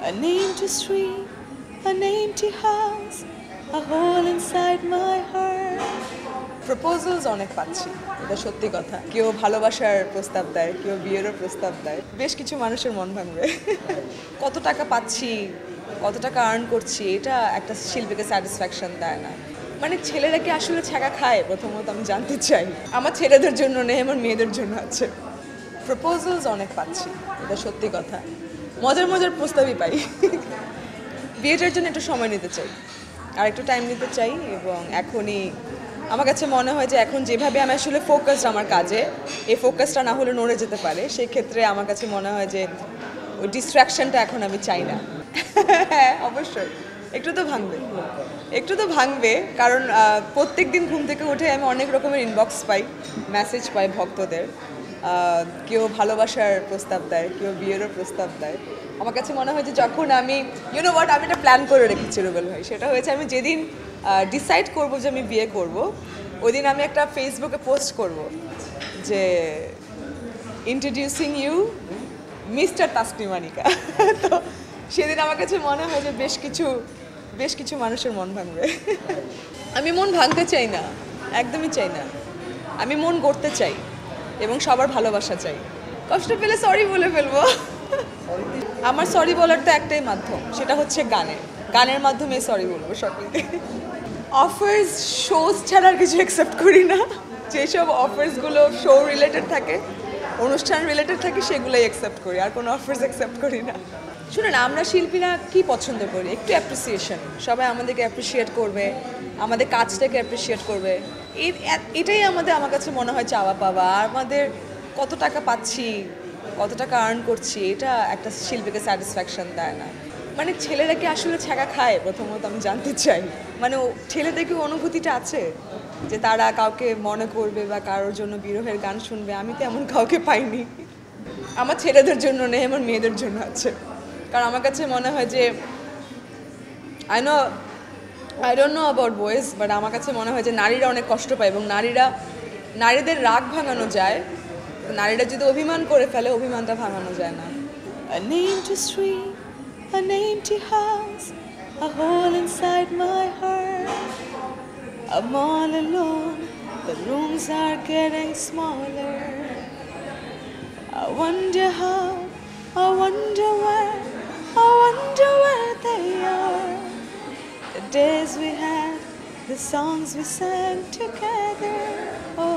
A name to street, an empty house, a hole inside my heart. Proposals অনেক পাচ্ছি, এটা সত্যি কথা। কেউ ভালোবাসার প্রস্তাব দেয়, কেউ বিয়েরও প্রস্তাব দেয়। বেশ কিছু মানুষের মন ভাঙবে। কত টাকা পাচ্ছি, কত টাকা আর্ন করছি, এটা একটা শিল্পীকে স্যাটিসফ্যাকশন দেয় না। মানে ছেলেরা কি আসলে ছ্যাঁকা খায়, প্রথমত আমি জানতে চাই। আমার ছেলেদের জন্য নেই, আমার মেয়েদের জন্য আছে। প্রপোজালস অনেক পাচ্ছি, এটা সত্যি কথা। মজার মজার প্রস্তাবই পাই। বিয়েটার জন্য একটু সময় নিতে চাই, আর একটু টাইম নিতে চাই। এবং এখনই আমার কাছে মনে হয় যে এখন যেভাবে আমি আসলে ফোকাসড আমার কাজে, এই ফোকাসটা না হলে নড়ে যেতে পারে। সেই ক্ষেত্রে আমার কাছে মনে হয় যে ওই ডিস্ট্র্যাকশনটা এখন আমি চাই না। হ্যাঁ, অবশ্যই একটু তো ভাঙবে, একটু তো ভাঙবে। কারণ প্রত্যেক দিন ঘুম থেকে উঠে আমি অনেক রকমের ইনবক্স পাই, মেসেজ পাই ভক্তদের। কেউ ভালোবাসার প্রস্তাব দেয়, কেউ বিয়েরও প্রস্তাব দেয়। আমার কাছে মনে হয় যে যখন আমি হোয়াট, আমি একটা প্ল্যান করে রেখেছি রুবেল ভাই। সেটা হয়েছে আমি যেদিন ডিসাইড করব যে আমি বিয়ে করব, ওই দিন আমি একটা ফেসবুকে পোস্ট করব যে ইন্ট্রোডিউসিং ইউ মিস্টার তাসনিমানিকা। তো সেদিন আমার কাছে মনে হয় যে বেশ কিছু মানুষের মন ভাঙবে। আমি মন ভাঙতে চাই না, একদমই চাই না। আমি মন গড়তে চাই এবং সবার ভালোবাসা চাই। কষ্ট পেলে সরি বলে ফেলবো। আমার সরি বলার তো একটাই মাধ্যম, সেটা হচ্ছে গানের মাধ্যমে সরি বলবো সকলকে। অফার্স, শোজ ছাড়া আর কিছু অ্যাকসেপ্ট করি না। যেসব অফার্সগুলো শো রিলেটেড থাকে, অনুষ্ঠান রিলেটেড থাকে, সেগুলোই অ্যাকসেপ্ট করি, আর কোনো অফার্স অ্যাকসেপ্ট করি না। শুনুন, আমরা শিল্পীরা কি পছন্দ করি? একটু অ্যাপ্রিসিয়েশন। সবাই আমাদেরকে অ্যাপ্রিসিয়েট করবে, আমাদের কাজটাকে অ্যাপ্রিসিয়েট করবে। এটাই আমার কাছে মনে হয় চাওয়া পাওয়া। আর আমাদের কত টাকা পাচ্ছি, কত টাকা আর্ন করছি, এটা একটা শিল্পীকে স্যাটিসফ্যাকশন দেয় না। মানে ছেলেরা কি আসলে ছ্যাঁকা খায়, প্রথমত আমি জানতে চাই। মানে ছেলেদের কি অনুভূতিটা আছে যে তারা কাউকে মনে করবে বা কারোর জন্য বিরহের গান শুনবে? আমি তো এমন কাউকে পাইনি। আমার ছেলেদের জন্য নেই, আমার মেয়েদের জন্য আছে। কারণ আমার কাছে মনে হয় যে I don't know about boys, but আমার কাছে মনে হয় যে নারীরা অনেক কষ্ট পায়, এবং নারীদের রাগ ভাঙানো যায়। নারীরা যদি অভিমান করে ফেলে, অভিমানটা ভাঙানো যায় না। A name to street, an empty house, a hole inside my heart. I'm all alone, the rooms are getting smaller. I wonder how, I wonder where, I wonder where they are. The days we had, the songs we sang together. Oh,